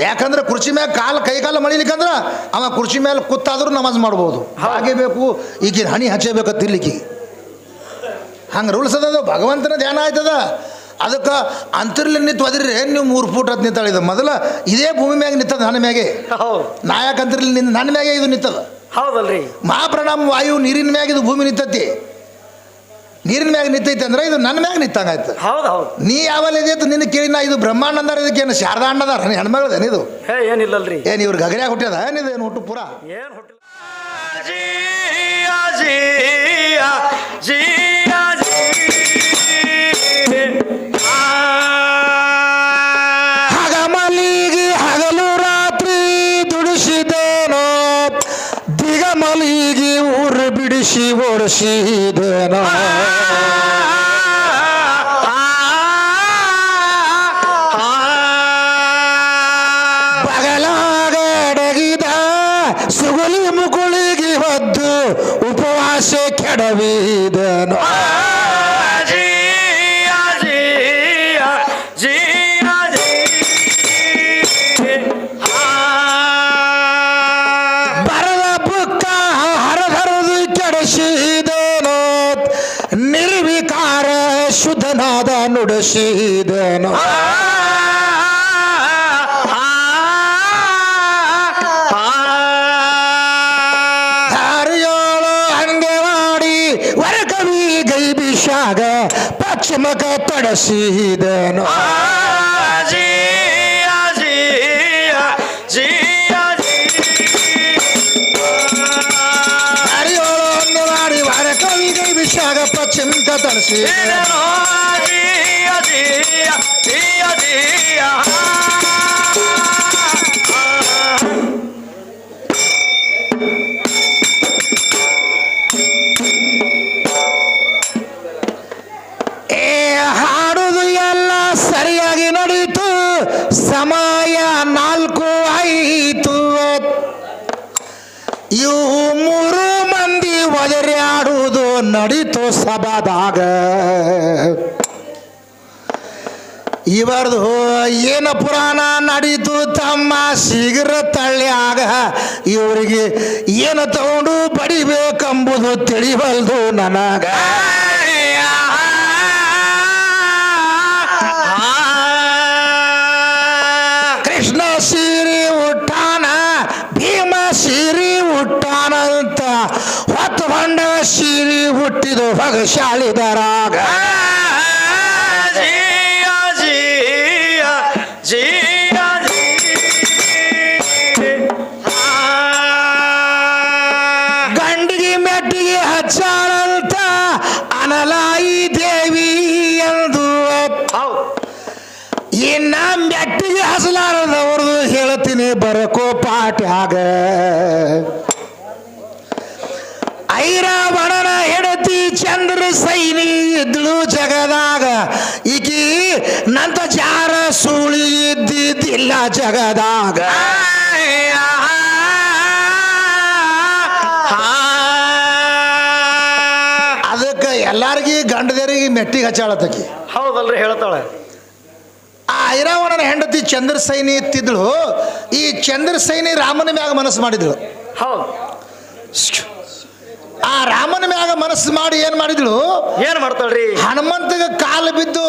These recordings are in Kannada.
ಯಾಕಂದ್ರೆ ಕುರ್ಚಿ ಮ್ಯಾಗ ಕೈಕಾಲ ಮಳಿಲಿಕ್ಕಂದ್ರ ಅವ ಕುರ್ಚಿ ಮೇಲೆ ಕೂತಾದ್ರೂ ನಮಾಜ್ ಮಾಡ್ಬೋದು. ಹಾಗೆ ಬೇಕು ಈಗಿನ ಹಣಿ ಹಚ್ಚಬೇಕತ್ತ ಇರ್ಲಿಕ್ಕೆ ಹಂಗೆ ರೂಲ್ಸ್ ಅದ. ಭಗವಂತನ ಧ್ಯಾನ ಆಯ್ತದ. ಅದಕ್ಕೆ ಅಂತರ್ಲಿ ನಿಂತು ಒದ್ರಿ ನೀವು 3 ಫೂಟ್ ಹತ್ತು ನಿಂತಾಳಿದ. ಮೊದಲ ಇದೇ ಭೂಮಿ ಮ್ಯಾಗ ನಿಂತದ ನನ್ನ ಮ್ಯಾಗೆ. ನಾಯಕ ಅಂತರ್ಲಿ ನಿಂತ ನನ್ನ ಮ್ಯಾಗೆ ಇದು ನಿಂತದ. ಹೌದಲ್ರಿ. ಮಹಾಪ್ರಣಾಮ ವಾಯು ನೀರಿನ ಮ್ಯಾಗ ಇದು ಭೂಮಿ ನಿಂತತಿ. ನೀರಿನ ಮ್ಯಾಗ ನಿಂತೈತಿ ಅಂದ್ರೆ ಇದು ನನ್ನ ಮ್ಯಾಗ ನಿಂತಂಗಾಯ್ತು. ಹೌದು ಹೌದು. ನೀ ಯಾವಲ್ಲ ಇದೈತು ನಿನ್ನ ಕೇಳಿ ನಾ ಇದು ಬ್ರಹ್ಮಾಂಡ ಅಂದಾರ ಇದಕ್ಕೇನು ಶಾರದಾ ಅಣ್ಣದಾರ ಹೆಣ್ಮಗಳದೇನು ಇದು? ಏನಿಲ್ಲಲ್ರಿ. ಏನು ಇವ್ರು ಗಗನ್ಯಾಗ ಹುಟ್ಟ್ಯದ ಏನಿದು ಏನು ಹುಟ್ಟು ಪೂರ ಏನು ಹುಟ್ಟಿಲ್ಲ. ಹಗಮಲಿಗೆ ಹಗಲು ರಾತ್ರಿ ದುಡಿಸಿದೇನೋ, ದಿಗಮಲಿಗೆ ಊರು ಬಿಡಿಸಿ ಓಡಿಸಿದೇನೋ. ಬಗಲಾಗ ಅಡಗಿದ ಸುಗುಲಿ ಮುಗುಳಿಗೆ ಹೊದ್ದು ಉಪವಾಸ ಕೆಡವಿದನು. ಬರದ ಬುಕ್ಕ ಹರಧರದು ಕೆಡಿಸಿದನು, ನಿರ್ವಿಕಾರ ಶುದ್ಧನಾದ ನುಡಿಸಿದನು. ಪಶ್ಚಿಮಕ ತಡಸಿದನು. ಹರಿಯೋಳು ಮಾಡಿ ವರ ಕವಿಗೆ ವಿಷಾಗ ಪಶ್ಚಿಮಕ ತಡಸಿದನು. ಸರಿಯಾಗಿ ನಡೀತು. ಸಮಯ 4 ಆಯಿತು. ಇವು 3 ಮಂದಿ ಒದರ್ಯಾಡುವುದು ನಡೀತು ಸಭಾದಾಗ. ಇವರದು ಏನ ಪುರಾಣ ನಡೀತು ತಮ್ಮ ಶೀಘ್ರ ತಳ್ಳ್ಯಾಗ. ಇವರಿಗೆ ಏನು ತಗೊಂಡು ಬಡಿಬೇಕೆಂಬುದು ತಿಳಿವಲ್ದು ನನಗ. ಸೀರಿ ಹುಟ್ಟಾನ ಭೀಮ ಸೀರಿ ಹುಟ್ಟಾನಂತ ಹೊತ್ತುಕೊಂಡ ಸೀರಿ ಹುಟ್ಟಿದು ಭಗಶಾಲಿದರಾಗ. ಗಂಡಿಗೆ ಮೆಟ್ಟಿಗೆ ಹಚ್ಚಾಳಂತ ಅನಲಾಯಿ ದೇವಿ ಎಂದು ಇನ್ನ ಮೆಟ್ಟಿಗೆ ಹಸಲಾರದವ್ರದು ಹೇಳ್ತೀನಿ ಬರಕೋ ಪಾಟ್ಯಾಗ. ಐರಾವಣನ ಹೆಂಡತಿ ಚಂದ್ರ ಸೈನಿ ಇದ್ಳು ಜಗದಾಗ. ಈಕಿ ನಂತ ಜಾರ ಸೂಳಿ ಇದ್ದಿದ್ದಿಲ್ಲ ಜಗದಾಗ. ಅದಕ್ಕೆ ಎಲ್ಲಾರ್ಗಿ ಗಂಡದೇರಿಗೆ ಮೆಟ್ಟಿಗೆ ಹಚ್ಚಾಳತಕಿ. ಹೌದಲ್ರಿ ಹೇಳ್ತಾಳೆ. ಆ ಐರಾವಣನ ಹೆಂಡತಿ ಚಂದ್ರ ಸೈನಿ ಎತ್ತಿದ್ಳು. ಈ ಚಂದ್ರ ಸೈನಿ ರಾಮನ ಮ್ಯಾಗ ಮನಸ್ಸು ಮಾಡಿದ್ಳು. ಹೌದು. ಆ ರಾಮನ ಮ್ಯಾಗ ಮನಸ್ಸು ಮಾಡಿ ಏನ್ ಮಾಡಿದ್ಳು? ಏನ್ ಮಾಡ್ತಾಳ್ರಿ? ಹನುಮಂತಗ ಕಾಲು ಬಿದ್ದು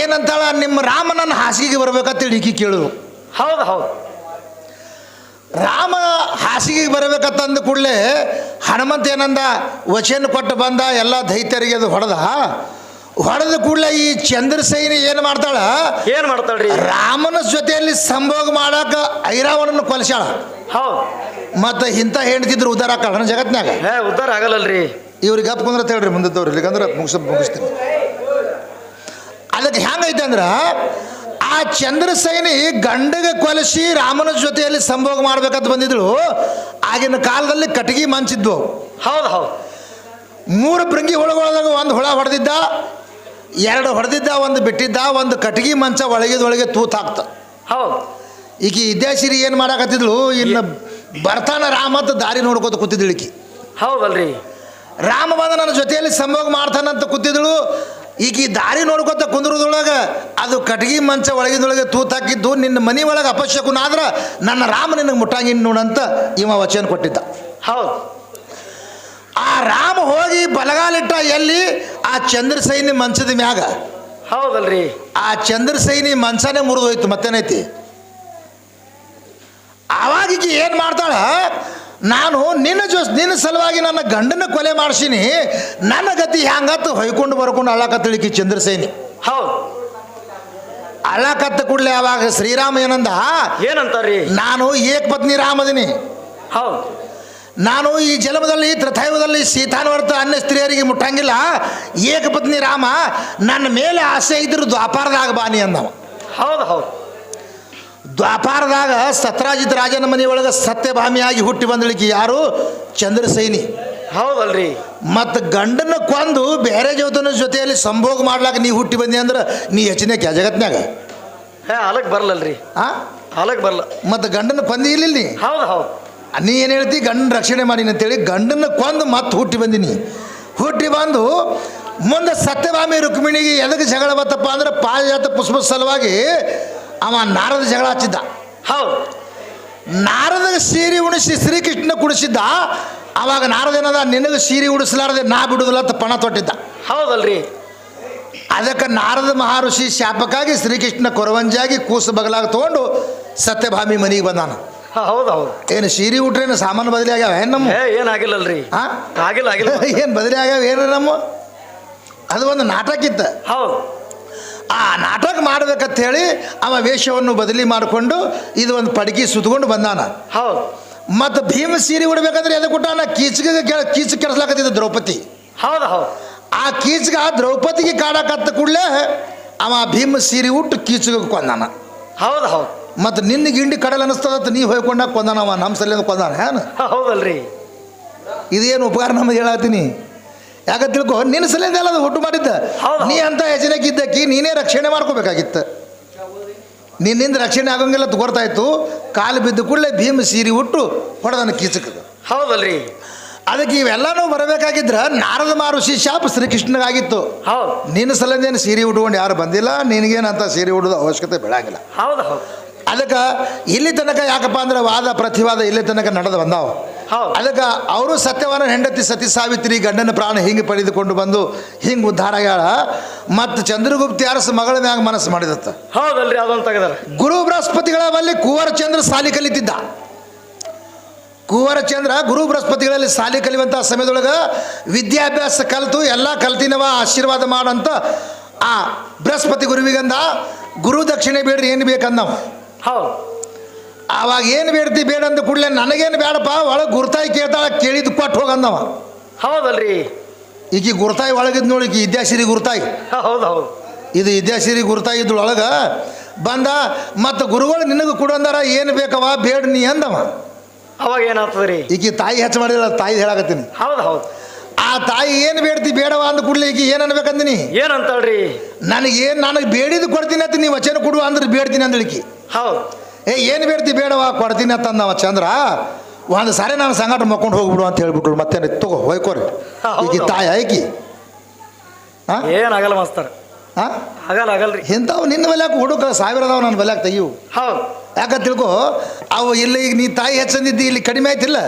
ಏನಂತಾಳ, ನಿಮ್ಮ ರಾಮನನ್ನ ಹಾಸಿಗೆಗೆ ಬರ್ಬೇಕಂತೇಳಿ ಈಕಿ ಕೇಳಿದ್ರು. ಹೌದು ಹೌದು. ರಾಮ ಹಾಸಿಗೆಗೆ ಬರಬೇಕಂತಂದ ಕೂಡಲೇ ಹನುಮಂತ ಏನಂದ, ವಚನ ಕೊಟ್ಟು ಬಂದ. ಎಲ್ಲ ದೈತ್ಯರಿಗೆ ಅದು ಹೊಡೆದ ಕೂಡಲೇ ಈ ಚಂದ್ರ ಸೈನಿ ಏನು ಮಾಡ್ತಾಳ? ಏನ್ ಮಾಡ್ತಾಳ್ರಿ? ರಾಮನ ಜೊತೆಯಲ್ಲಿ ಸಂಭೋಗ ಮಾಡಾಕ ಐರಾವಣನ ಕೊಲ್ಸ್ಯಾಳ. ಹೌದು. ಮತ್ತೆ ಇಂಥ ಹೆಣ್ತಿದ್ರು ಉದ್ಧಾರ ಆಕಳ ಜಗತ್ನಾಗ? ಉದ್ಧಾರ ಆಗಲ್ಲಲ್ರಿ. ಇವ್ರಿಗೆ ಗಪ್ ಕುಂದ್ರ ಹೇಳ್ರಿ ಮುಂದವ್ರು, ಇಲ್ಲಿಗಂದ್ರೆ ಮುಗಿಸ್ತೀನಿ. ಅದಕ್ಕೆ ಹೆಂಗೈತೆ ಅಂದ್ರೆ ಆ ಚಂದ್ರ ಸೈನಿ ಗಂಡಗೆ ಕೊಲಿಸಿ ರಾಮನ ಜೊತೆಯಲ್ಲಿ ಸಂಭೋಗ ಮಾಡ್ಬೇಕಂತ ಬಂದಿದ್ಳು. ಆಗಿನ ಕಾಲದಲ್ಲಿ ಕಟಗಿ ಮಂಚಿದ್ವು. ಹೌದು ಹೌದು. 3 ಪ್ರಂಗಿ ಹುಳಗಳದಾಗ 1 ಹುಳ ಹೊಡೆದಿದ್ದ, 2 ಹೊಡೆದಿದ್ದ, 1 ಬಿಟ್ಟಿದ್ದ. 1 ಕಟಗಿ ಮಂಚ ಒಳಗಿದೊಳಗೆ ತೂತಾಕ್ತ. ಹೌದು. ಈಗ ಇದ್ಯಾಸಿರಿ ಏನು ಮಾಡಾಕತ್ತಿದ್ಳು, ಇನ್ನು ಬರ್ತಾನ ರಾಮ ಅಂತ ದಾರಿ ನೋಡ್ಕೋತ ಕೂತಿದ್ಳು ಈಕಿ. ಹೌದಲ್ರಿ. ರಾಮ ಬಂದ ನನ್ನ ಜೊತೆಯಲ್ಲಿ ಸಂಭೋಗ ಮಾಡ್ತಾನಂತ ಕೂತಿದ್ಳು. ಈಗ ಈ ದಾರಿ ನೋಡ್ಕೊತ ಕುಂದ್ರದೊಳಗೆ ಅದು ಕಟ್ಗಿ ಮಂಚ ಒಳಗಿನೊಳಗೆ ತೂತಾಕಿದ್ದು ನಿನ್ನ ಮನೆ ಒಳಗೆ ಅಪಶ್ಯಕುನ ಆದ್ರೆ ನನ್ನ ರಾಮ ನಿನಗೆ ಮುಟ್ಟಂಗಿನ್ ನೋಡಂತ ಇವ ವಚನ ಕೊಟ್ಟಿದ್ದ. ಹೌದು. ಆ ರಾಮ ಹೋಗಿ ಬಲಗಾಲಿಟ್ಟ ಎಲ್ಲಿ? ಆ ಚಂದ್ರಸೈನಿ ಮಂಚದ ಮ್ಯಾಗ. ಹೌದಲ್ರಿ. ಆ ಚಂದ್ರಸೈನಿ ಮಂಚನೇ ಮುರಿದು ಹೋಯ್ತು, ಮತ್ತೇನೈತಿ? ಆವಾಗ ಈಗ ಏನು ಮಾಡ್ತಾಳ? ನಾನು ನಿನ್ನ ಸಲುವಾಗಿ ನನ್ನ ಗಂಡನ ಕೊಲೆ ಮಾಡಿಸೀನಿ, ನನ್ನ ಗತಿ ಹ್ಯಾಂಗತ್ತು ಹೊಯ್ಕೊಂಡು ಬರ್ಕೊಂಡು ಅಳಕತ್ತಳಿಕಿ ಚಂದ್ರಸೇನಿ. ಹೌದು. ಅಳಕತ್ತ ಕೂಡಲೇ ಅವಾಗ ಶ್ರೀರಾಮ ಏನಂತಾರ್ರಿ? ನಾನು ಏಕಪತ್ನಿ ರಾಮದಿನಿ. ಹೌದು. ನಾನು ಈ ಜನ್ಮದಲ್ಲಿ ತ್ರೈಯುಗದಲ್ಲಿ ಸೀತಾನ್ವರ್ತ ಅನ್ಯ ಸ್ತ್ರೀಯರಿಗೆ ಮುಟ್ಟಂಗಿಲ್ಲ. ಏಕಪತ್ನಿ ರಾಮ, ನನ್ನ ಮೇಲೆ ಆಸೆ ಇದ್ರು ದ್ವಾಪಾರದಾಗ ಬಾನಿ ಅಂದವ. ಹೌದು ಹೌದು. ದ್ವಾಪಾರದಾಗ ಸತ್ರಾಜಿತ್ ರಾಜನ ಮನೆಯೊಳಗೆ ಸತ್ಯಭಾಮಿಯಾಗಿ ಹುಟ್ಟಿ ಬಂದಳಿಕೆ ಯಾರು? ಚಂದ್ರಸೇನಿ. ಹೌದಲ್ರಿ. ಮತ್ತು ಗಂಡನ ಕೊಂದು ಬೇರೆ ಜೊತೆಯಲ್ಲಿ ಸಂಭೋಗ ಮಾಡ್ಲಾಕ ನೀ ಹುಟ್ಟಿ ಬಂದಿ ಅಂದ್ರೆ ನೀ ಹೆಚ್ಚಿನ ಜಗತ್ನಾಗ ಹಾಲಕ್ ಬರಲಲ್ರಿ. ಹಾಲಕ್ ಬರಲ್ಲ. ಮತ್ತು ಗಂಡನ ಕೊಂದಿ ಇಲ್ಲ ನೀ. ಹೌದು ಹೌದು. ನೀ ಏನು ಹೇಳ್ತಿ? ಗಂಡನ ರಕ್ಷಣೆ ಮಾಡೀನಿ ಅಂತೇಳಿ ಗಂಡನ ಕೊಂದು ಮತ್ತೆ ಹುಟ್ಟಿ ಬಂದಿನಿ. ಹುಟ್ಟಿ ಬಂದು ಮುಂದೆ ಸತ್ಯಭಾಮಿ ರುಕ್ಮಿಣಿಗೆ ಎದಕ್ಕೆ ಜಗಳ ಬತ್ತಪ್ಪ ಅಂದ್ರೆ ಪಾರಿಜಾತ ಪುಷ್ಪ ಸಲುವಾಗಿ ಅವ ನಾರದ ಜಗಳ ಹಚ್ಚಿದ್ದ. ಹೌದು. ನಾರದಗೆ ಸೀರೆ ಉಣಿಸಿ ಶ್ರೀಕೃಷ್ಣ ಕುಡಿಸಿದ್ದ. ಅವಾಗ ನಾರದ ಏನದ, ನಿನಗೆ ಸೀರೆ ಉಡಿಸಲಾರದೆ ನಾ ಬಿಡುದಿಲ್ಲ ಅಂತ ಪಣ ತೊಟ್ಟಿದ್ದ. ಹೌದಲ್ರಿ. ಅದಕ್ಕೆ ನಾರದ ಮಹರ್ಷಿ ಶಾಪಕ್ಕಾಗಿ ಶ್ರೀಕೃಷ್ಣ ಕೊರವಂಜಾಗಿ ಕೂಸು ಬಗಲಾಗ ತೊಗೊಂಡು ಸತ್ಯಭಾಮಿ ಮನೆಗೆ ಬಂದಾನ. ಹೌದು ಹೌದು. ಏನು ಸೀರೆ ಉಟ್ರೇನು ಸಾಮಾನು ಬದಲಿ ಆಗ್ಯಾವ? ಏನು ನಮ್ಮ ಏನಾಗಿಲ್ಲಲ್ರಿ. ಆಗಿಲ್ಲ ಆಗಿಲ್ಲ. ಏನು ಬದಲಿ ಆಗ್ಯಾವ? ಏನು ನಮ್ಮ ಅದು ಒಂದು ನಾಟಕ ಇತ್ತು. ಹೌದು. ಆ ನಾಟಕ ಮಾಡ್ಬೇಕಂತ ಹೇಳಿ ಅವ ವೇಷವನ್ನು ಬದಲಿ ಮಾಡಿಕೊಂಡು ಇದು ಒಂದು ಪಡಕಿ ಸುತ್ಕೊಂಡು ಬಂದಾನ. ಹೌದು. ಮತ್ತು ಭೀಮ ಸೀರೆ ಉಡ್ಬೇಕಂದ್ರೆ ಎದಕ್ಕೆ ಕೊಟ್ಟಾನ? ಕೀಚು ಕೆಡಿಸ್ಲಾಕತ್ತಿದ್ದ ದ್ರೌಪದಿ. ಹೌದು ಹೌದು. ಆ ಕೀಚಗ ದ್ರೌಪದಿಗೆ ಕಾಡಕತ್ತ ಕೂಡಲೇ ಅವ ಭೀಮ ಸೀರೆ ಉಟ್ಟು ಕೀಚಗ ಕೊಂದಾನ. ಹೌದು ಹೌದು. ಮತ್ತು ನಿನ್ನ ಗಿಂಡಿ ಕಡಲ್ ಅನಿಸ್ತದ ನೀ ಹೋಯ್ಕೊಂಡಾಗ ಕೊಂದಾನ ಅವ, ನಮ್ಮ ಸಲಿಂದ ಕೊಂದಾನ. ಏನು ಹೌದಲ್ರಿ? ಇದೇನು ಉಪಕಾರ ನಮಗೆ ಹೇಳತ್ತೀನಿ. ಯಾಕೆ ತಿಳ್ಕೊ, ನಿನ್ನ ಸಲಿಂದ ಎಲ್ಲ ಒಟ್ಟು ಮಾಡಿದ್ದ. ನೀ ಅಂತ ಯೋಚನೆಗಿದ್ದಕ್ಕಿ ನೀನೇ ರಕ್ಷಣೆ ಮಾಡ್ಕೋಬೇಕಾಗಿತ್ತು. ನಿನ್ನಿಂದ ರಕ್ಷಣೆ ಆಗಂಗಿಲ್ಲ ಗೊತ್ತಾಯ್ತು. ಕಾಲು ಬಿದ್ದ ಕೂಡಲೇ ಭೀಮ ಸೀರೆ ಉಟ್ಟು ಹೊಡೆದನ ಕೀಚಕ. ಹೌದಲ್ರಿ. ಅದಕ್ಕೆ ಇವೆಲ್ಲನೂ ಬರಬೇಕಾಗಿದ್ರ ನಾರದ ಮಹರ್ಷಿ ಶಾಪ ಶ್ರೀಕೃಷ್ಣಗಾಗಿತ್ತು. ಹೌದು. ನಿನ್ನ ಸಲಂದೇನು ಸೀರೆ ಉಟ್ಕೊಂಡು ಯಾರು ಬಂದಿಲ್ಲ, ನಿನಗೇನಂತ ಸೀರೆ ಉಡೋದು ಅವಶ್ಯಕತೆ ಬೆಳಂಗಿಲ್ಲ. ಹೌದು ಹೌದು. ಅದಕ್ಕೆ ಇಲ್ಲಿ ತನಕ ಯಾಕಪ್ಪ ಅಂದ್ರೆ ವಾದ ಪ್ರತಿವಾದ ಇಲ್ಲಿ ತನಕ ನಡೆದು ಬಂದಾವ. ಅದಕ್ಕೆ ಅವರು ಸತ್ಯವಾನ ಹೆಂಡತಿ ಸತಿ ಸಾವಿತ್ರಿ ಗಂಡನ ಪ್ರಾಣ ಹಿಂಗೆ ಪಡೆದುಕೊಂಡು ಬಂದು ಹಿಂಗೆ ಉದ್ಧಾರ ಆಗ್ಯಾಳ. ಮತ್ತು ಚಂದ್ರಗುಪ್ತ ಅರಸ ಮಗಳ ಮ್ಯಾಗ ಮನಸ್ಸು ಮಾಡಿದತ್ತ. ಹೌದಲ್ರಿ. ಅದೊಂದು ತೆಗೆದಾರ. ಗುರು ಬೃಹಸ್ಪತಿಗಳ ಬಲ್ಲಿ ಕುವರಚಂದ್ರ ಸಾಲಿ ಕಲಿತಿದ್ದ. ಕುವರಚಂದ್ರ ಗುರು ಬೃಹಸ್ಪತಿಗಳಲ್ಲಿ ಸಾಲಿ ಕಲಿಯುವಂಥ ಸಮಯದೊಳಗೆ ವಿದ್ಯಾಭ್ಯಾಸ ಕಲಿತು ಎಲ್ಲ ಕಲ್ತಿನವ ಆಶೀರ್ವಾದ ಮಾಡಂತ ಆ ಬೃಹಸ್ಪತಿ ಗುರುವಿಗಂದ, ಗುರು ದಕ್ಷಿಣೆ ಬೇಡ್ರಿ ಏನು ಬೇಕಂದವ. ಹೌದು. ಆವಾಗ ಏನು ಬೇಡ್ತಿ ಬೇಡ ಅಂದ ಕೂಡಲೇ ನನಗೇನು ಬೇಡಪ್ಪ, ಒಳಗೆ ಗುರುತಾಯಿ ಕೇಳ್ತಾಳ, ಕೇಳಿದ್ದು ಕೊಟ್ಟು ಹೋಗಂದವ. ಹೌದಲ್ರಿ. ಈಗ ಗುರುತಾಯಿ ಒಳಗಿದ್ ನೋಡಿ, ಈಗ ವಿದ್ಯಾಸಿರಿ ಗುರುತಾಯಿ. ಹೌದು ಹೌದು. ಇದು ವಿದ್ಯಾಸಿರಿ ಗುರುತಾಯಿ ಇದ್ರೊಳಗೆ ಬಂದ. ಮತ್ತು ಗುರುಗಳು ನಿನಗೆ ಕೊಡಂದಾರ, ಏನು ಬೇಕವ ಬೇಡ ನೀ ಅಂದವ. ಅವಾಗ ಏನಾಗ್ತದ್ರಿ? ಈಗ ತಾಯಿ ಹೆಚ್ಚು ಮಾಡಿಲ್ಲ, ತಾಯಿ ಹೇಳಕತ್ತೀನಿ. ಹೌದು ಹೌದು. ಆ ತಾಯಿ ಏನು ಬೇಡ್ತಿ ಬೇಡವ ಅಂದ ಕೂಡಲೇ ಈಗ ಏನು ಅನ್ಬೇಕಂದಿನಿ? ಏನಂತಾಳ್ರಿ? ನನಗೆ ಬೇಡಿದ್ದು ಕೊಡ್ತೀನಿ ಅಂತ ನೀವು ವಚನ ಕೊಡುವ ಅಂದ್ರೆ ಬೇಡ್ತೀನಿ ಅಂದಳಿಕಿ. ಹೌದು. ಏನು ಬೇಡ್ತಿ ಬೇಡವ ಕೊಡ್ತೀನಿ ಅಂತಂದವ ಚಂದ್ರ. ಒಂದು ಸಾರಿ ನಾನು ಸಂಗಾಟ ಮಕ್ಕೊಂಡು ಹೋಗ್ಬಿಡು ಅಂತ ಹೇಳ್ಬಿಟ್ರು. ಮತ್ತೇನು ತಗೋ ಹೋಯ್ಕೋರಿ. ಈಗ ತಾಯಿ ಆಯ್ಕಿ ಏನಾಗಲ್ಲ ಮಾಸ್ತರ. ಆಗಲ್ಲ ಆಗಲ್ರಿ. ಇಂಥವು ನಿನ್ನ ಬೆಲ್ಯಾಕ ಹುಡುಕ ಸಾವಿರದವ ನನ್ನ ಬೆಲ್ಯಾಕ ತೆಗಿವು. ಹೌದು. ಯಾಕಂತ ತಿಳ್ಕೊ, ಅವು ಇಲ್ಲಿ ಈಗ ನೀ ತಾಯಿ ಹೆಚ್ಚಂದಿದ್ದಿ, ಇಲ್ಲಿ ಕಡಿಮೆ ಆಯ್ತಿಲ್ಲ.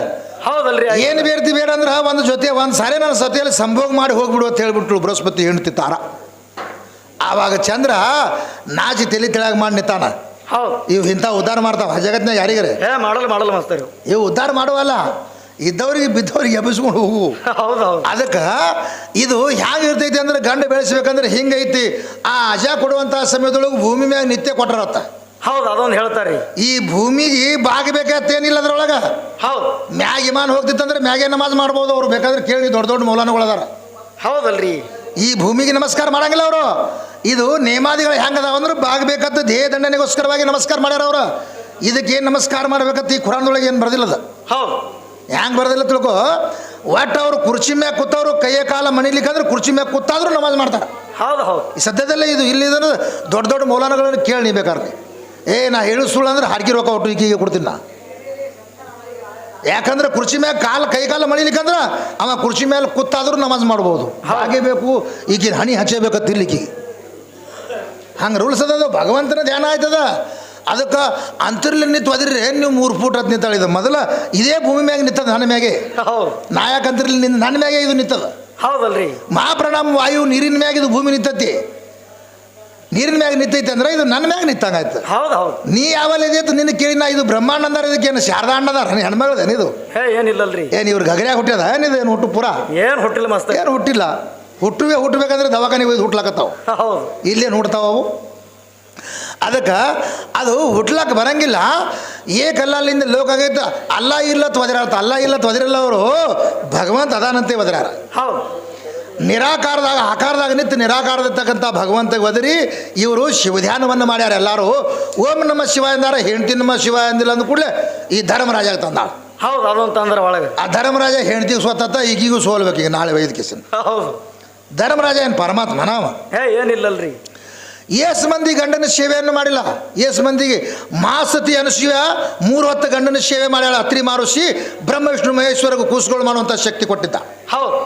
ಹೌದಲ್ರಿ. ಏನು ಬೇಡ್ತಿ ಬೇಡ ಅಂದ್ರೆ ಒಂದು ಸಾರಿ ನನ್ನ ಸತಿಯಲ್ಲಿ ಸಂಭೋಗ ಮಾಡಿ ಹೋಗ್ಬಿಡು ಅಂತ ಹೇಳ್ಬಿಟ್ರು ಬೃಹಸ್ಪತಿ ಹೆಂಡ್ತಿ ತಾರ. ಆವಾಗ ಚಂದ್ರ ನಾಚಿ ತಲೆ ತೆಳಾಗ ಮಾಡಿ ನಿಂತಾನ. ಹೌದು. ಇವು ಇಂಥ ಉದ್ಧಾರ ಮಾಡ್ತಾವ ಜಗತ್ನಾಗ ಯಾರಿಗಾರೆ? ಮಾಡಲ್ಲ ಮಾಸ್ತರ್. ಇವು ಉದ್ಧಾರ ಮಾಡುವಲ್ಲ, ಇದ್ದವ್ರಿಗೆ ಬಿದ್ದವ್ರಿಗೆ ಎಬ್ಬಿಸ್ಕೊಂಡು ಹೋಗು. ಹೌದು ಹೌದು. ಅದಕ್ಕೆ ಇದು ಹ್ಯಾಂಗೆ ಇರ್ತೈತಿ ಅಂದ್ರೆ ಗಂಡ ಬೆಳೆಸ್ಬೇಕಂದ್ರೆ ಹಿಂಗೈತಿ. ಆ ಅಜ ಕೊಡುವಂಥ ಸಮಯದೊಳಗೆ ಭೂಮಿ ಮ್ಯಾಗ ನಿತ್ಯ ಕೊಟ್ಟರತ್ತ. ಹೌದು. ಅದೊಂದು ಹೇಳ್ತಾರೆ. ಈ ಭೂಮಿಗೆ ಬಾಗಬೇಕತ್ತೇನಿಲ್ಲ ಅದ್ರೊಳಗೆ. ಹೌದು. ಮ್ಯಾಗ ವಿಮಾನ ಹೋಗ್ತಿತ್ತಂದ್ರೆ ಮ್ಯಾಗೆ ನಮಾಜ್ ಮಾಡ್ಬೋದು ಅವ್ರು. ಬೇಕಾದ್ರೆ ಕೇಳಿ ದೊಡ್ಡ ದೊಡ್ಡ ಮೌಲಾನಗಳದಾರ. ಹೌದಲ್ರಿ. ಈ ಭೂಮಿಗೆ ನಮಸ್ಕಾರ ಮಾಡಂಗಿಲ್ಲ ಅವರು. ಇದು ನೇಮಾದಿಗಳು ಹೆಂಗದಾವ ಅಂದ್ರೆ ಬಾಗಬೇಕಂತ ದೇಹ ದಂಡನೆಗೋಸ್ಕರವಾಗಿ ನಮಸ್ಕಾರ ಮಾಡ್ಯಾರ ಅವರು. ಇದಕ್ಕೇನು ನಮಸ್ಕಾರ ಮಾಡ್ಬೇಕಂತ ಈ ಖುರಾನ್ದೊಳಗೆ ಏನು ಬರ್ದಿಲ್ಲದ. ಹೌದು. ಹೆಂಗೆ ಬರ್ದಿಲ್ಲ ತಿಳ್ಕೊ. ಒಟ್ಟು ಅವ್ರು ಕುರ್ಚಿ ಮ್ಯಾಗ ಕೂತವ್ರು ಕೈಯ ಕಾಲ ಮಣಿಲಿಕ್ಕಂದ್ರೆ ಕುರ್ಚಿ ಮ್ಯಾಗ ಕೂತಾದ್ರು ನಮಾಜ್ ಮಾಡ್ತಾರೆ. ಹೌದು ಹೌದು. ಈ ಸದ್ಯದಲ್ಲೇ ಇಲ್ಲಿದ್ರೆ ದೊಡ್ಡ ದೊಡ್ಡ ಮೌಲಾನಗಳನ್ನು ಕೇಳಿ ನೀ ಬೇಕಾದ್ರೆ. ನಾ ಹೇಳು ಸುಳ್ಳು ಅಂದ್ರೆ ಹಾಡ್ಗಿ ರೊಕ್ಕ ಒಟ್ಟು ಈಗೀಗ ಕೊಡ್ತೀನಿ ನಾ. ಯಾಕಂದ್ರೆ ಕುರ್ಚಿ ಮ್ಯಾಗ ಕೈಕಾಲು ಮಳಿಲಿಕ್ಕಂದ್ರೆ ಅವ ಕುರ್ಚಿ ಮೇಲೆ ಕೂತಾದ್ರೂ ನಮಾಜ್ ಮಾಡ್ಬೋದು. ಹಾಗೆ ಬೇಕು ಈಗಿನ ಹಣಿ ಹಚ್ಚಬೇಕು ತಿರ್ಲಿಕ್ಕೆ. ಹಂಗೆ ರೂಲ್ಸ್ ಅದ. ಭಗವಂತನ ಧ್ಯಾನ ಆಯ್ತದ. ಅದಕ್ಕೆ ಅಂತರ್ಲಿ ನಿಂತು ಒದಿರಿ ನೀವು 3 ಫೂಟ್ ಹತ್ತು ನಿಂತಾಳಿದ. ಮೊದಲ ಇದೇ ಭೂಮಿ ಮ್ಯಾಗ ನಿಂತದ ನನ್ನ ಮ್ಯಾಗೆ. ನಾ ಯಾಕೆ ಅಂತರ್ಲಿ ನಿಂತ ನನ್ನ ಮ್ಯಾಗೆ ಇದು ನಿಂತದ. ಹೌದಲ್ರಿ. ಮಹಾಪ್ರಣಾಮ ವಾಯು ನೀರಿನ ಮ್ಯಾಗ ಇದು ಭೂಮಿ ನಿಂತತಿ. ನೀರಿನ ಮ್ಯಾಗ ನಿಂತೈತೆ ಅಂದ್ರೆ ಇದು ನನ್ನ ಮ್ಯಾಗ ನಿಂತಂಗಾಯ್ತು. ಹೌದು. ನೀ ಯಾವಲ್ಲ ಇದೈತು ನಿನ್ನ ಕೇಳಿ ನಾ ಇದು ಬ್ರಹ್ಮಾಂಡ ಅಂದಾರ. ಇದಕ್ಕೇನು ಶಾರದಾ ಅಣ್ಣದಾರ ಹೆಣ್ಮಗಳದೇನು ಇದು? ಏನಿಲ್ಲಲ್ರಿ. ಏನು ಇವ್ರು ಗಗರ್ಯಾಗ ಹುಟ್ಟ್ಯದ ಏನಿದೆ? ಏನು ಹುಟ್ಟು ಪೂರ ಏನು ಹುಟ್ಟಿಲ್ಲ ಮಸ್ತ್. ಏನು ಹುಟ್ಟಿಲ್ಲ. ಹುಟ್ಟಬೇಕಂದ್ರೆ ದವಾಖಾನೆಗೆ ಹೋಗಿ ಹುಟ್ಲಾಕತ್ತಾವ. ಹೌದು. ಇಲ್ಲೇನು ಹುಡ್ತಾವ ಅವು? ಅದಕ್ಕೆ ಅದು ಹುಟ್ಲಕ್ಕೆ ಬರಂಗಿಲ್ಲ. ಏಕಲ್ಲಲ್ಲಿಂದ ಲೋಕ ಆಗೈತೆ. ಅಲ್ಲ ಇಲ್ಲ ತ್ವದಿರಾರ್ಥ. ಅಲ್ಲ ಇಲ್ಲ ತ್ವದಿರಲ್ಲ. ಅವರು ಭಗವಂತ ಅದಾನಂತೆ ಒದರ್ಯಾರ. ಹೌದು. ನಿರಾಕಾರದಾಗ ಆಕಾರದಾಗ ನಿಂತು ನಿರಾಕಾರದಿರ್ತಕ್ಕಂಥ ಭಗವಂತಗೆ ಒದರಿ ಇವರು ಶಿವಧ್ಯಾನವನ್ನು ಮಾಡ್ಯಾರ. ಎಲ್ಲರೂ ಓಂ ನಮ ಶಿವ ಎಂದಾರ. ಹೆಂಡತಿ ನಮ್ಮ ಶಿವ ಎಂದಿಲ್ಲ ಅಂದ ಕೂಡಲೇ ಈ ಧರ್ಮರಾಜ ತಂದಾಳ. ಹೌದು. ಅದೊಂದು ತಂದ್ರೆ ಒಳಗೆ ಆ ಧರ್ಮರಾಜ ಹೆಂಡತಿಗೆ ಸೋತತ್ತ. ಈಗಿಗೂ ಸೋಲ್ಬೇಕು. ಈಗ ನಾಳೆ ವೈದ್ಯಕೇಶನ್. ಹೌದು. ಧರ್ಮರಾಜ ಏನು ಪರಮಾತ್ಮ ನಾವ? ಏನಿಲ್ಲಲ್ರಿ. ಏಸ್ ಮಂದಿ ಗಂಡನ ಸೇವೆಯನ್ನು ಮಾಡಿಲ್ಲ. ಏಸ್ ಮಂದಿಗೆ ಮಾಸತಿ ಅನುಸೂಯ 3 ಹೊತ್ತು ಗಂಡನ ಸೇವೆ ಮಾಡ್ಯಾಳ. ಅತ್ರಿ ಮಾರುಷಿ ಬ್ರಹ್ಮ ವಿಷ್ಣು ಮಹೇಶ್ವರಗೂ ಕೂಸುಗಳು ಮಾಡುವಂಥ ಶಕ್ತಿ ಕೊಟ್ಟಿದ್ದ. ಹೌದು.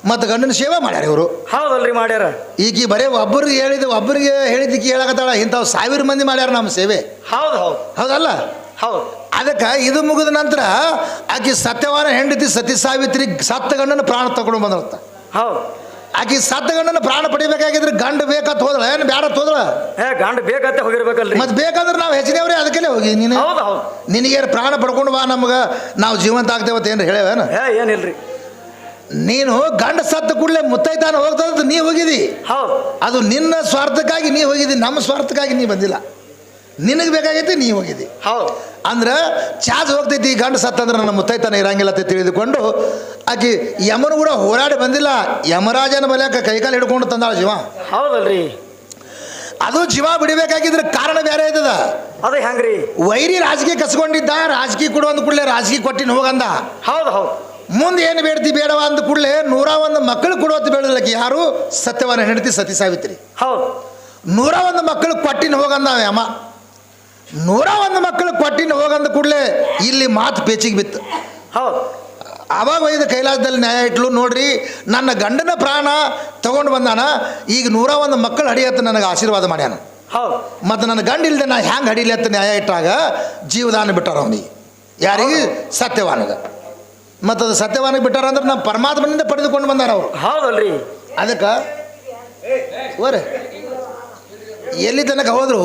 ಮತ್ತು ಗಂಡನ ಸೇವೆ ಮಾಡ್ಯಾರ ಇವರು. ಹೌದಲ್ರಿ. ಮಾಡ್ಯಾರ. ಈಗ ಬರೀ ಒಬ್ಬರಿಗೆ ಹೇಳಿದ್ದಕ್ಕೆ ಹೇಳಕತ್ತಾಳ. ಇಂಥವು 1000 ಮಂದಿ ಮಾಡ್ಯಾರ ನಮ್ಮ ಸೇವೆ. ಹೌದು. ಹೌದು. ಹೌದಲ್ಲ? ಹೌದು. ಅದಕ್ಕೆ ಇದು ಮುಗಿದ ನಂತರ ಆಕೆ ಸತ್ಯವಾನ ಹೆಂಡತಿ ಸತಿ ಸಾವಿತ್ರಿ ಸತ್ತ ಗಂಡನ ಪ್ರಾಣ ತಗೊಂಡು ಬಂದಳತ್ತ. ಹೌದು. ಆಕೆ ಸತ್ತ ಗಂಡನ ಪ್ರಾಣ ಪಡಿಬೇಕಾಗಿದ್ರೆ ಗಂಡು ಬೇಕಂತ ಹೋದಳ ಏನು ಬ್ಯಾಡತ್ ಹೋದಳ? ಗಂಡು ಬೇಕಂತ ಹೋಗಿರ್ಬೇಕಲ್ರಿ. ಮತ್ತೆ ಬೇಕಂದ್ರೆ ನಾವು ಹೆಚ್ಚಿನವ್ರೆ ಅದಕ್ಕೆ ಹೋಗಿ ನೀನು. ಹೌದು. ಹೌದು. ನಿನಗೇನು ಪ್ರಾಣ ಪಡ್ಕೊಂಡು ಬಾ ನಮ್ಗೆ ನಾವು ಜೀವಂತ ಆಗ್ತೇವತ್ತ ಏನು ಹೇಳೇವೇನು? ಏನಿಲ್ರಿ. ನೀನು ಗಂಡ ಸತ್ತ ಕೂಡಲೇ ಮುತ್ತೈತಾನ ಹೋಗ್ತದ ನೀ ಹೋಗಿದಿ. ಹೌದು. ಅದು ನಿನ್ನ ಸ್ವಾರ್ಥಕ್ಕಾಗಿ ನೀ ಹೋಗಿದ್ದಿ. ನಮ್ಮ ಸ್ವಾರ್ಥಕ್ಕಾಗಿ ನೀ ಬಂದಿಲ್ಲ. ನಿನಗೆ ಬೇಕಾಗೈತಿ ನೀ ಹೋಗಿದ್ದಿ. ಹೌದು. ಅಂದ್ರೆ ಚಾರ್ಜ್ ಹೋಗ್ತೈತಿ. ಗಂಡ ಸತ್ತಂದ್ರೆ ನನ್ನ ಮುತ್ತೈತಾನ ಇರಂಗಿಲ್ಲ ಅಂತ ತಿಳಿದುಕೊಂಡು ಆಕೆ ಯಮನು ಕೂಡ ಹೋರಾಡಿ ಬಂದಿಲ್ಲ. ಯಮರಾಜನ ಬಲ್ಯಾಕ ಕೈಕಾಲು ಹಿಡ್ಕೊಂಡು ತಂದಾಳ ಜೀವ. ಹೌದಲ್ರಿ. ಅದು ಜೀವ ಬಿಡಬೇಕಾಗಿದ್ರೆ ಕಾರಣ ಬೇರೆ ಇದ್ದದ. ಅದೇ ಹೆಂಗ್ರಿ? ವೈರಿ ರಾಜಕೀಯ ಕಸ್ಕೊಂಡಿದ್ದ. ರಾಜಕೀಯ ಕೊಡು ಅಂದ ಕೂಡಲೇ ರಾಜಕೀಯ ಕೊಟ್ಟಿನ ಹೋಗಂದ. ಹೌದು. ಹೌದು. ಮುಂದೆ ಏನು ಬೇಡ್ತಿ ಬೇಡವ ಅಂದ ಕೂಡಲೇ 101 ಮಕ್ಕಳು ಕೊಡುವತ್ತು ಬೇಡಲಕ್ಕೆ. ಯಾರು? ಸತ್ಯವಾನ ಹೆಂಡತಿ ಸತಿ ಸಾವಿತ್ರಿ. ಹೌದು. 101 ಮಕ್ಕಳು ಕೊಟ್ಟಿನ ಹೋಗಂದ ಯಮ. 101 ಮಕ್ಕಳು ಕೊಟ್ಟಿನ ಹೋಗಂದ ಕೂಡಲೇ ಇಲ್ಲಿ ಮಾತು ಪೇಚಿಗೆ ಬಿತ್ತು. ಹೌದು. ಆವಾಗ ಒಯ್ದು ಕೈಲಾಸದಲ್ಲಿ ನ್ಯಾಯ ಇಟ್ಲು. ನೋಡ್ರಿ, ನನ್ನ ಗಂಡನ ಪ್ರಾಣ ತಗೊಂಡು ಬಂದಾನ. ಈಗ 101 ಮಕ್ಕಳು ಹಡಿಯತ್ತ ನನಗೆ ಆಶೀರ್ವಾದ ಮಾಡ್ಯಾನ. ಹೌದು. ಮತ್ತು ನನ್ನ ಗಂಡ ಇಲ್ಲದೆ ನಾ ಹ್ಯಾಂಗೆ ಹಡಿಲಿ ಅಂತ ನ್ಯಾಯ ಇಟ್ಟಾಗ ಜೀವದಾನ ಬಿಟ್ಟಾರ ಅವನಿಗೆ. ಯಾರಿಗೆ? ಸತ್ಯವಾನಗ. ಮತ್ತು ಅದು ಸತ್ಯವಾನಿಗೆ ಬಿಟ್ಟಾರ ಅಂದ್ರೆ ನಮ್ಮ ಪರಮಾತ್ಮನಿಂದ ಪಡೆದುಕೊಂಡು ಬಂದಾರ ಅವರು. ಹೌದಲ್ರಿ. ಅದಕ್ಕೆ ಓರೆ ಎಲ್ಲಿ ತನಕ ಹೋದ್ರು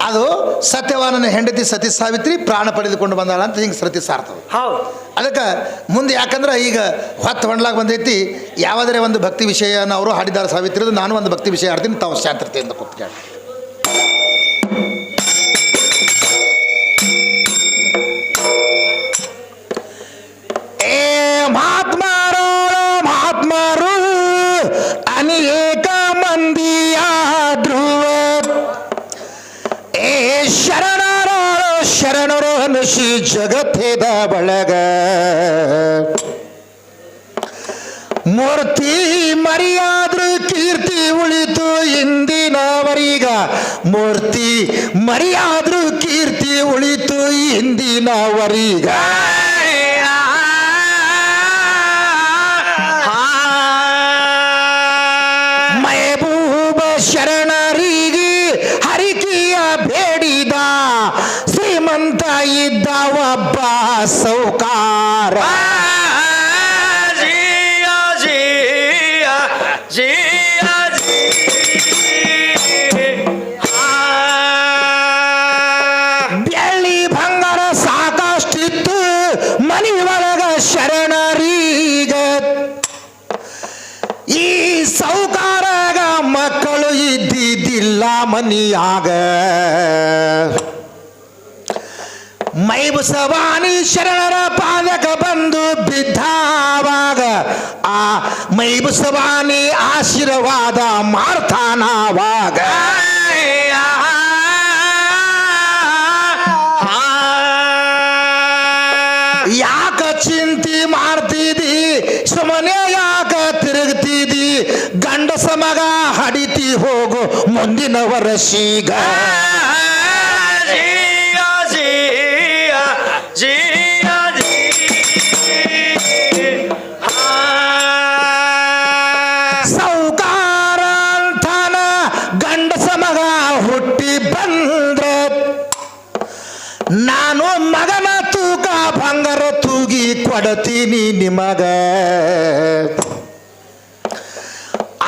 ಅದು ಸತ್ಯವಾನನ ಹೆಂಡತಿ ಸತಿ ಸಾವಿತ್ರಿ ಪ್ರಾಣ ಪಡೆದುಕೊಂಡು ಬಂದಾಳ ಅಂತ ಹಿಂಗೆ ಸೃತಿ ಸಾರ್ತದೆ. ಹೌದು. ಅದಕ್ಕೆ ಮುಂದೆ ಯಾಕಂದ್ರೆ ಈಗ ಹೊತ್ತು ಹೊಂಡ್ಲಾಗ ಬಂದೈತಿ. ಯಾವುದೇ ಒಂದು ಭಕ್ತಿ ವಿಷಯನ ಅವರು ಹಾಡಿದಾರ ಸಾವಿತ್ರಿದು. ನಾನು ಒಂದು ಭಕ್ತಿ ವಿಷಯ ಆಡ್ತೀನಿ. ತಾವು ಶಾಂತತೆಯಿಂದ ಕೂತ್ಕೊಳ್ಳಿ. ಮಹಾತ್ಮರು ಅನೇಕ ಮಂದಿಯಾದ್ರು. ಶರಣರು ಅನುಷಿ ಜಗತ್ತೇದ ಬಳಗ. ಮೂರ್ತಿ ಮರಿಯಾದ್ರು ಕೀರ್ತಿ ಉಳಿತು ಇಂದಿನವರೀಗ. ಮೂರ್ತಿ ಮರಿಯಾದ್ರು ಕೀರ್ತಿ ಉಳಿತು ಇಂದಿನವರೀಗ. ಮೆಹಬೂಬ ಶರಣರಿಗೆ ಹರಿಕೆಯ ಬೇಡಿದ ಶ್ರೀಮಂತ ಇದ್ದ ಒಬ್ಬ ಸೌಕಾರ. ಬೆಳ್ಳಿ ಬಂಗಾರ ಸಾಕಷ್ಟಿತ್ತು ಮನಿ ಒಳಗ ಶರಣರೀಗ. ಈ ಸೌಕಾರಾಗ ಮಕ್ಕಳು ಇದ್ದಿದ್ದಿಲ್ಲ ಮನಿಯಾಗ. ಮೈಬಸವಾನಿ ಶರಣರ ಪಾದಕ ಬಂದು ಬಿದ್ದಾವಾಗ ಆ ಮೈಬಸವಾನಿ ಆಶೀರ್ವಾದ ಮಾಡ್ತಾನವಾಗ. ಯಾಕ ಚಿಂತೆ ಮಾಡ್ತಿದಿ ಸುಮ್ಮನೆ ಯಾಕ ತಿರುಗ್ತಿದಿ. ಗಂಡಸ ಮಗ ಹಡಿತಿ ಹೋಗು ಮುಂದಿನ ವರ್ಷೀಗ. ನಾನು ಮಗನ ತೂಕ ಬಂಗಾರ ತೂಗಿ ಕೊಡತೀನಿ ನಿಮಗ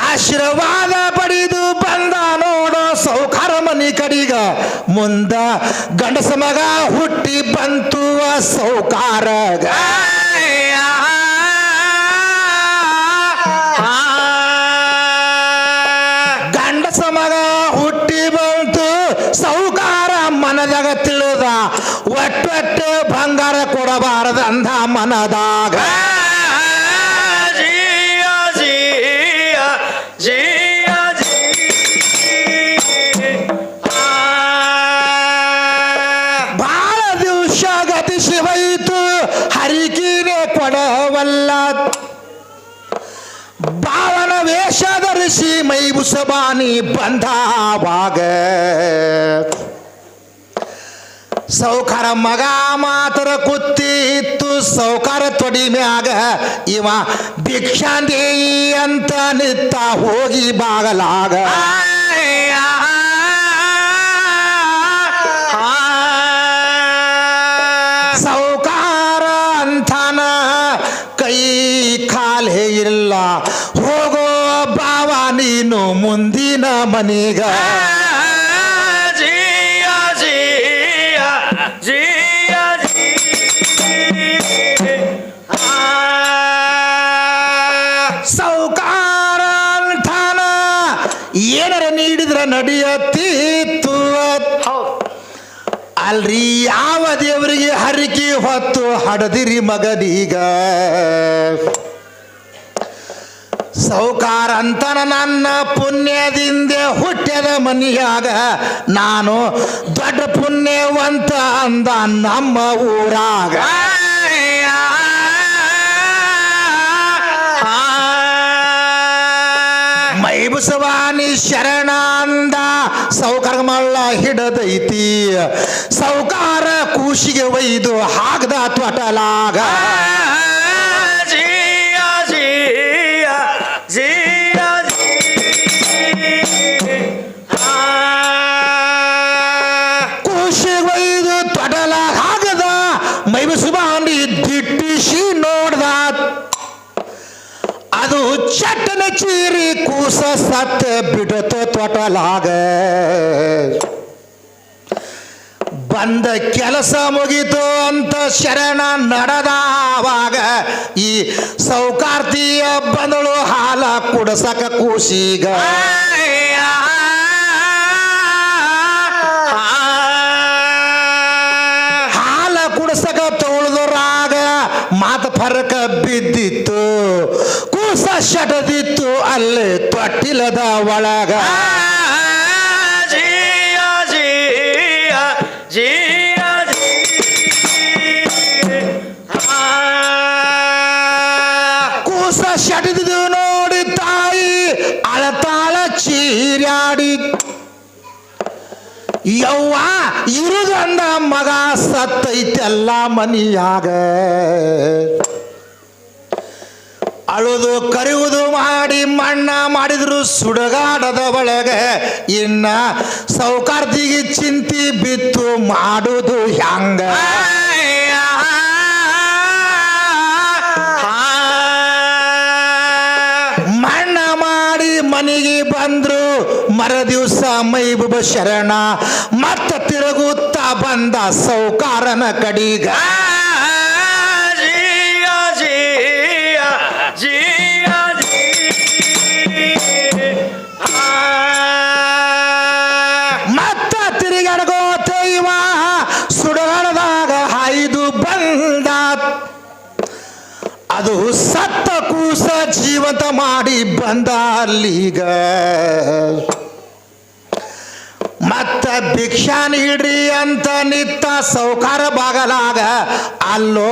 ಆಶೀರ್ವಾದ ಪಡೆದು ಬಂದ ನೋಡೋ ಸೌಕಾರ ಮನಿ ಕಡಿಗ ಮುಂದ ಗಂಡಸ ಮಗ ಹುಟ್ಟಿ ಬಂತು ಸೌಕಾರಗ ಗಂಡಸ ಮಗ ಹುಟ್ಟಿ ಬಂತು ಸೌಕಾರ ಮನದಾಗ ತಿಳಿದ ಒಟ್ಟೊಟ್ಟೆ ಬಂಗಾರ ಕೊಡಬಾರದು ಅಂದ ಮನದಾಗ ಬಾಳ ದಿವಸ ಗತಿಸಿ ಹೋಯಿತು ಹರಿಕಿನೇ ಕೊಡವಲ್ಲ ಬಾವನ ವೇಷ ಧರಿಸಿ ಮೈ ಬುಸಬಾನಿ ಬಂದವಾಗ ಸೌಕಾರ ಮಗ ಮಾತರ ಕುತ್ತಿ ಇತ್ತು ಸೌಕಾರ ತೊಡಿ ಮ್ಯಾಗ ಇವ ಭಿಕ್ಷಾಂದೇಯಿ ಅಂತ ನಿತ್ತ ಹೋಗಿ ಬಾಗಲಾಗ ಸೌಕಾರ ಅಂತಾನ ಕೈ ಕಾಲೇ ಇಲ್ಲ ಹೋಗೋ ಬಾವ ನೀನು ಮುಂದಿನ ಮನೆಗ ಸೌಕಾರ ಅಂತಾನ ಏನರ ನೀಡಿದ್ರ ನಡೆಯತ್ತಿತ್ತು ಅಲ್ರಿ ಯಾವ ದೇವರಿಗೆ ಹರಿಕೆ ಹೊತ್ತು ಹಡದಿರಿ ಮಗನೀಗ ಸೌಕಾರ ಅಂತನ ನನ್ನ ಪುಣ್ಯದಿಂದ ಹುಟ್ಟ್ಯದ ಮನಿಯಾಗ ನಾನು ದೊಡ್ಡ ಪುಣ್ಯವಂತ ಅಂದ ನಮ್ಮ ಊರಾಗ ಮೈಬಸವಾನಿ ಶರಣ ಅಂದ ಸೌಕಾರ ಮಳ್ಳ ಹಿಡದೈತಿ ಸೌಕಾರ ಕೂಸಿಗೆ ಒಯ್ದು ಹಾಗದ ತ್ವಟಲಾಗ ಕೂಸಿಗೆ ಒಯ್ದು ತ್ವಟಲಾಗ ಹಾಗದ ಮೈಬಸವಾನಿ ದಿಟ್ಟಿಸಿ ನೋಡ್ದ ಅದು ಚಟ್ಟನ ಚೀರಿ ಕೂಸ ಸತ್ತ ಬಿಡತ ತೊಟಲಾಗ ಬಂದ ಕೆಲಸ ಮುಗಿತು ಅಂತ ಶರಣ ನಡೆದವಾಗ ಈ ಸೌಕಾರ್ತಿಯ ಬಂದಳು ಹಾಲ ಕುಡಸಕ ಕೂಸಿಗ ಹಾಲ ಕುಡಸಕ ತೊಳೆದರಾಗ ಮಾತು ಫರಕ ಬಿದ್ದಿತ್ತು ಕೂಸ ಶಟದಿತ್ತು ಅಲ್ಲೇ ತೊಟ್ಟಿಲದ ಒಳಗ ಕೂಸ ಶಟದಿದ್ದು ನೋಡಿ ತಾಯಿ ಅಳತಾಳ ಚೀರ್ಯಾಡಿ ಯವ್ವ ಇರುದಂದ ಮಗ ಸತ್ತೈತೆಲ್ಲ ಮನಿಯಾಗ ಅಳುದು ಕರೆಯುವುದು ಮಾಡಿ ಮಣ್ಣ ಮಾಡಿದ್ರು ಸುಡಗಾಡದ ಒಳಗೆ ಇನ್ನ ಸೌಕಾರ್ತಿಗೆ ಚಿಂತಿ ಬಿತ್ತು ಮಾಡುವುದು ಹ್ಯಾಂಗ ಮಣ್ಣ ಮಾಡಿ ಮನೆಗೆ ಬಂದ್ರು ಮರ ದಿವಸ ಮೈಬುಬ ಶರಣ ಮತ್ತ ತಿರುಗುತ್ತಾ ಬಂದ ಸೌಕಾರನ ಕಡಿಗ ಮತ್ತ ತಿರುಗಾಡ್ಗೋತ ಇವ ಸುಡಗಾಡದಾಗ ಹಾಯ್ದು ಬಂದ ಅದು ಸತ್ತ ಕೂಸ ಜೀವಂತ ಮಾಡಿ ಬಂದ ಅಲ್ಲಿಗ ಮತ್ತ ಭಿಕ್ಷಾ ನೀಡ್ರಿ ಅಂತ ನಿತ್ತ ಸೌಕಾರ ಬಾಗಲಾಗ ಅಲ್ಲೋ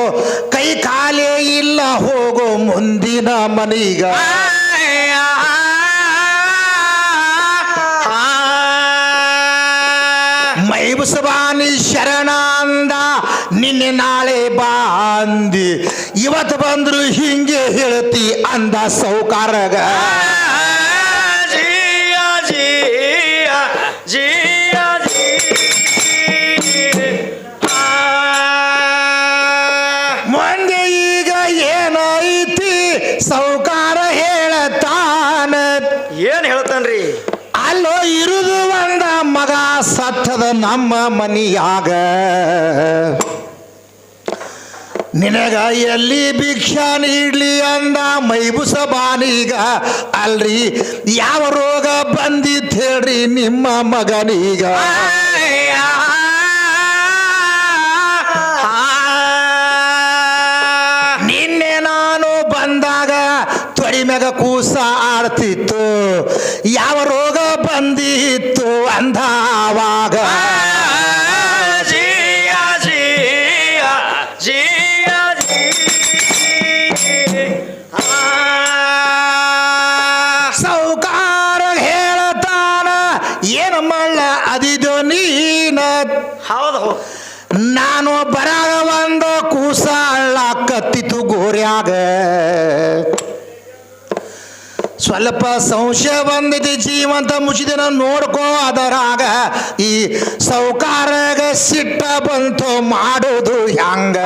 ಕೈ ಕಾಲೇ ಇಲ್ಲ ಹೋಗೋ ಮುಂದಿನ ಮನೀಗ ಮೈಬಸವಾನಿ ಶರಣ ಅಂದ ನಿನ್ನೆ ನಾಳೆ ಬಾಂದಿ ಇವತ್ತು ಬಂದ್ರು ಹಿಂಗೆ ಹೇಳ್ತಿ ಅಂದ ಸೌಕಾರಗ ಸತ್ತದ ನಮ್ಮ ಮನಿಯಾಗ ನಿನಗ ಎಲ್ಲಿ ಭಿಕ್ಷಾ ನೀಡ್ಲಿ ಅಂದ ಮೈಬುಸ ಬಾನೀಗ ಅಲ್ರಿ ಯಾವ ರೋಗ ಬಂದಿತ್ ಹೇಳ್ರಿ ನಿಮ್ಮ ಮಗನೀಗ ನಿನ್ನೆ ನಾನು ಬಂದಾಗ ತೊಡಿ ಮ್ಯಾಗ ಕೂಸ ಆಡ್ತಿತ್ತು ಯಾವ ರೋಗ ಬಂದಿತ್ತು ಅಂದವಾಗ ಸೌಕಾರ ಹೇಳತಾನ ಏನ ಮಳ್ಳ ಅದಿದೋ ನೀನ ಹೌದು ಹೌದು ನಾನು ಬರಾಗ ಒಂದು ಕೂಸ ಅಳ್ಳ ಕತ್ತಿತು ಗೋರ್ಯಾಗ ಸ್ವಲ್ಪ ಸಂಶಯ ಬಂದಿದೆ ಜೀವಂತ ಮುಚಿದಿನ ನೋಡ್ಕೋ ಅದರಾಗ ಈ ಸೌಕಾರಗ ಸಿಟ್ಟ ಬಂತು ಮಾಡೋದು ಹ್ಯಾಂಗ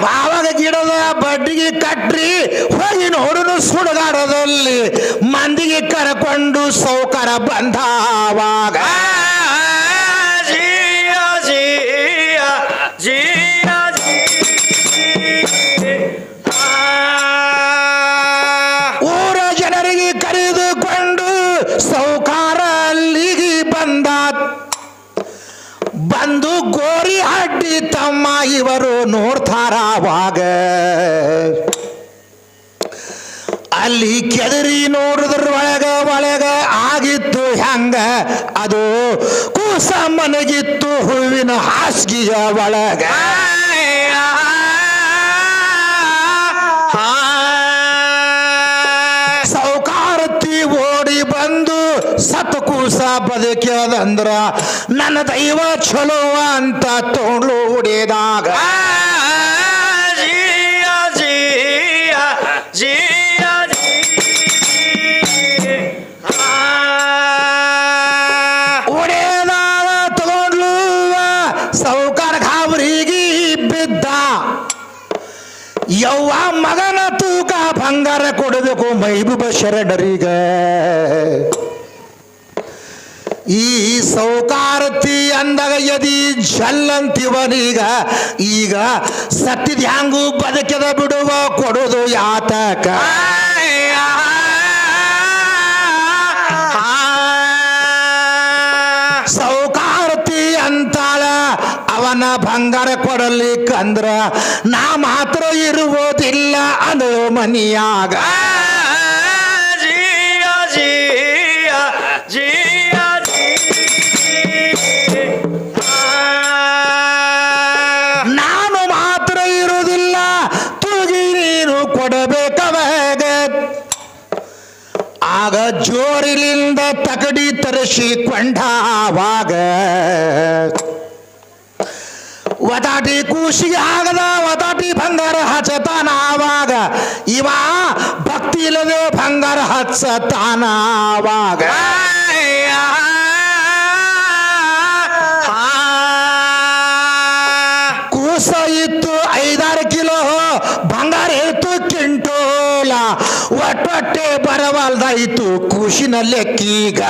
ಬಾವಾಗ ಗಿಡದ ಬಡ್ಡಿಗೆ ಕಟ್ರಿ ಹೋಗಿ ನೋಡುನು ಸುಡುಗಾಡದಲ್ಲಿ ಮಂದಿಗೆ ಕರ್ಕೊಂಡು ಸೌಕಾರ ಬಂದವಾಗ ಊರ ಜನರಿಗೆ ಕರೆದುಕೊಂಡು ಸೌಕಾರ ಅಲ್ಲಿಗೆ ಬಂದು ಗೋರಿ ಅಡ್ಡಿ ತಮ್ಮ ಇವರು ನೋಡ್ತಾರವಾಗ ಅಲ್ಲಿ ಕೆದರಿ ನೋಡಿದ್ರ ಒಳಗ ಆಗಿತ್ತು ಹೆಂಗ ಅದು ಕೂಸ ಮನಗಿತ್ತು ಹೂವಿನ ಹಾಸಿಗೆಯ ಒಳಗ ಸೌಕಾರತಿ ಓಡಿ ಬಂದು ಸತ್ತ ಕೂಸ ಬದುಕ್ಯದಂದ್ರ ನನ್ನ ದೈವ ಚಲೋ ಅಂತ ತೋಳು ಹೊಡೆದಾಗ ಒಡೆದಾಗ ತಗೊಂಡ್ಲು ಸೌಕಾರ ಗಾಬರಿಗೆ ಬಿದ್ದ ಯವ್ವ ಮಗನ ತೂಕ ಬಂಗಾರ ಕೊಡಬೇಕು ಮೈಬೂಬ ಶರಣರಿಗ ಈ ಸೌಕಾರತಿ ಅಂದಾಗ ಯದಿ ಜಲ್ಲಂತಿವನೀಗ ಈಗ ಸತ್ತಿದ ಹ್ಯಾಂಗು ಬದುಕದ ಬಿಡುವ ಕೊಡುದು ಯಾತಕ ಸೌಕಾರತಿ ಅಂತಾಳ ಅವನ ಬಂಗಾರ ಕೊಡಲಿಕ್ಕಂದ್ರ ನಾ ಮಾತ್ರ ಇರುವುದಿಲ್ಲ ಅದು ಮನಿಯಾಗ ನಾನು ಮಾತ್ರ ಇರುವುದಿಲ್ಲ ತುಗಿ ನೀನು ಕೊಡಬೇಕವಾಗ ಆಗ ಜೋರಿಲಿಂದ ತಕಡಿ ತರಿಸಿಕೊಂಡಾವಾಗ ವತಾಟಿ ಕೂಸಿಗೆ ಆಗದ ವತಾಟಿ ಬಂಗಾರ ಹಚ್ಚತಾನ ಆವಾಗ ಇವ ಭಕ್ತಿ ಇಲ್ಲದೆ ಬಂಗಾರ ಹಚ್ಚತಾನ ಆವಾಗ ಕೂಸ ಇತ್ತು 5-6 ಕಿಲೋ ಬಂಗಾರ ಇತ್ತು ಕಿಂಟೋಲ ಒಟ್ಟೊಟ್ಟೆ ಬರವಲ್ದಾಯಿತು ಕೂಸಿನ ಲೆಕ್ಕೀಗ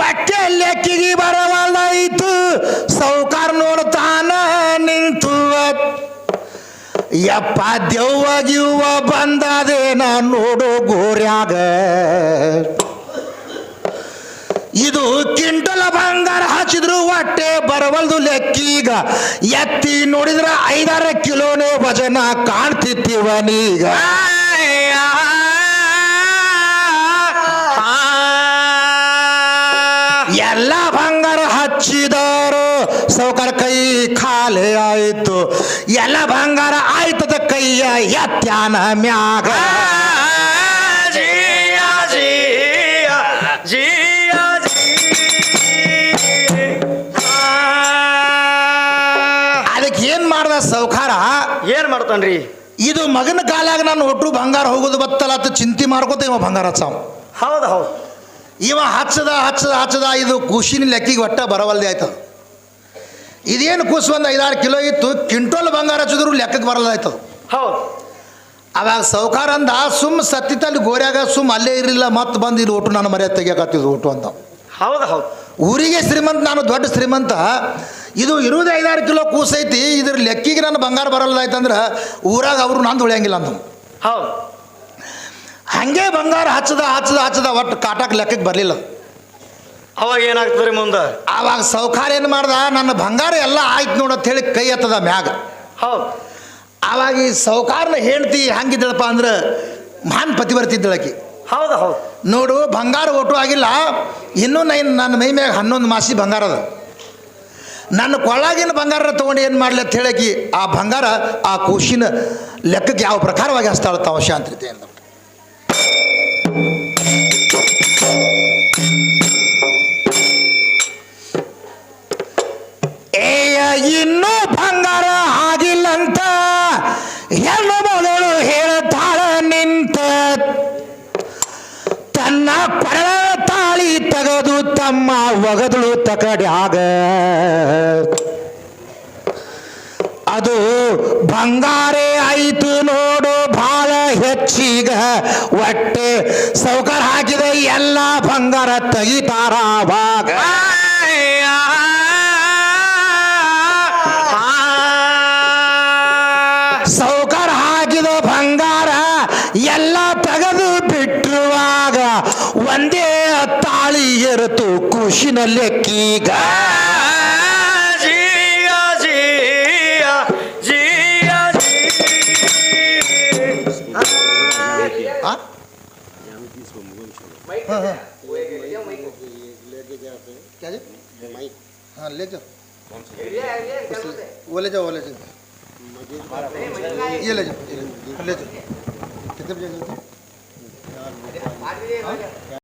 ಒಟ್ಟೆ ಲೆಕ್ಕಿಗೆ ಬರವಲ್ದಾಯಿತು ಸೌಕಾರ ನೋಡ್ತಾನ ನಿಂತು ಯಪ್ಪ ದೆವ್ವಾಗಿವ ಬಂದದೇನ ನೋಡು ಗೋರ್ಯಾಗ ಇದು ಕಿಂಟಲ ಬಂಗಾರ ಹಚ್ಚಿದ್ರು ಹೊಟ್ಟೆ ಬರವಲ್ದು ಲೆಕ್ಕೀಗ ಎತ್ತಿ ನೋಡಿದ್ರ 5-6 ಕಿಲೋನೇ ವಜನ ಕಾಣ್ತಿತ್ತೀವನೀಗ ಎಲ್ಲ ಬಂಗಾರ ಹಚ್ಚಿದರು ಸೌಕಾರ ಕೈ ಖಾಲಿ ಆಯ್ತು ಎಲ್ಲ ಬಂಗಾರ ಆಯ್ತದ ಕೈಯ ಎತ್ಯಾನ ಮ್ಯಾಗ ಅದಕ್ಕೆ ಏನ್ ಮಾಡ್ದ ಸೌಕಾರ ಏನ್ ಮಾಡ್ತಾನ್ರಿ ಇದು ಮಗನ ಕಾಲಾಗ ನಾನು ಒಟ್ಟು ಬಂಗಾರ ಹೋಗೋದು ಬತ್ತಲ್ಲ ಅಂತ ಚಿಂತೆ ಮಾಡ್ಕೋತ ಇವ ಬಂಗಾರ ಹಚ್ಚಾವ ಹೌದು ಹೌದು ಇವ ಹಚ್ಚದ ಇದು ಖುಷಿನ ಲೆಕ್ಕಿಗೆ ಒಟ್ಟ ಬರವಲ್ದೆ ಆಯ್ತದ. ಇದೇನು ಕೂಸು ಒಂದು 5-6 ಕಿಲೋ ಇತ್ತು, ಕ್ವಿಂಟೋಲ್ ಬಂಗಾರ ಹಚ್ಚಿದ್ರು ಲೆಕ್ಕಕ್ಕೆ ಬರಲ್ದಾಯ್ತದ. ಹೌದು. ಅವಾಗ ಸೌಕಾರ ಅಂದ ಸುಮ್ಮ ಸತ್ತಿತ್ತಲ್ಲಿ ಗೋರ್ಯಾಗ ಸುಮ್ಮ ಅಲ್ಲೇ ಇರಲಿಲ್ಲ, ಮತ್ತೆ ಬಂದು ಇಲ್ಲಿ ಒಟ್ಟು ನಾನು ಮರ್ಯಾದೆ ತೆಗಿಯಕತ್ತಿದ್ದು ಒಟ್ಟು ಅಂತ. ಹೌದು ಹೌದು. ಊರಿಗೆ ಶ್ರೀಮಂತ, ನಾನು ದೊಡ್ಡ ಶ್ರೀಮಂತ, ಇದು ಇರುವುದು 5-6 ಕಿಲೋ ಕೂಸೈತಿ, ಇದ್ರ ಲೆಕ್ಕಿಗೆ ನಾನು ಬಂಗಾರ ಬರಲ್ದಾಯ್ತಂದ್ರೆ ಊರಾಗ ಅವರು ನಂದು ಉಳಿಯಂಗಿಲ್ಲ ಅಂತ. ಹೌದು. ಹಾಗೆ ಬಂಗಾರ ಹಚ್ಚದ ಒಟ್ಟು ಕಾಟಕ್ಕೆ ಲೆಕ್ಕಕ್ಕೆ ಬರಲಿಲ್ಲ. ಅವಾಗ ಏನಾಗ್ತದ್ರಿ ಮುಂದೆ? ಆವಾಗ ಸೌಕಾರ ಏನು ಮಾಡ್ದ, ನನ್ನ ಬಂಗಾರ ಎಲ್ಲ ಆಯ್ತು ನೋಡತ್ ಹೇಳಿ ಕೈ ಎತ್ತದ ಮ್ಯಾಗ. ಹೌದು. ಆವಾಗ ಈ ಸೌಕಾರನ ಹೇಳ್ತಿ ಹಂಗಿದ್ದಳಪ್ಪ ಅಂದ್ರೆ ಮಹಾನ್ ಪತಿವರ್ತಿದ್ದಳಕಿ. ಹೌದು ಹೌದು. ನೋಡು ಬಂಗಾರ ಒಟ್ಟು ಆಗಿಲ್ಲ, ಇನ್ನೂ ನನ್ನ ಮೈ ಮ್ಯಾಗ 11 ಮಾಸಿ ಬಂಗಾರ ಅದ, ನನ್ನ ಕೊಳ್ಳಾಗಿನ ಬಂಗಾರ ತೊಗೊಂಡು ಏನು ಮಾಡಲಿ ಅಂತ ಹೇಳಕಿ ಆ ಬಂಗಾರ ಆ ಕೂಸಿನ ಲೆಕ್ಕಕ್ಕೆ ಯಾವ ಪ್ರಕಾರವಾಗಿ ಹಚ್ತಾಳ ತಾವ ಶಾಂತಿತೆ ಅಂತ. ಇನ್ನೂ ಬಂಗಾರ ಆಗಿಲ್ಲಂತ ಹೆಣ್ಣು ಮಗಳು ಹೇಳ್ತಾಳ ನಿಂತ, ತನ್ನ ಪರಳ ತಾಳಿ ತೆಗೆದು ತಮ್ಮ ಒಗದಳು ತಕಡ್ಯಾಗ, ಅದು ಬಂಗಾರೇ ಆಯಿತು ನೋಡು ಭಾಳ ಹೆಚ್ಚಿಗ, ಒಟ್ಟೆ ಸೌಕರ್ ಹಾಕಿದ ಎಲ್ಲ ಬಂಗಾರ ತೆಗಿತಾರ ಅವಾಗ. ಸೌಕರ್ ಹಾಕಿದ ಬಂಗಾರ ಎಲ್ಲ ತೆಗೆದು ಬಿಟ್ಟರುವಾಗ ಒಂದೇ ತಾಳಿ ಎರತು ಖುಷಿನ ಲೆಕ್ಕೀಗ. हाँ ले जाओ, वो ले जाओ, ये ले जाओ, कितने बजे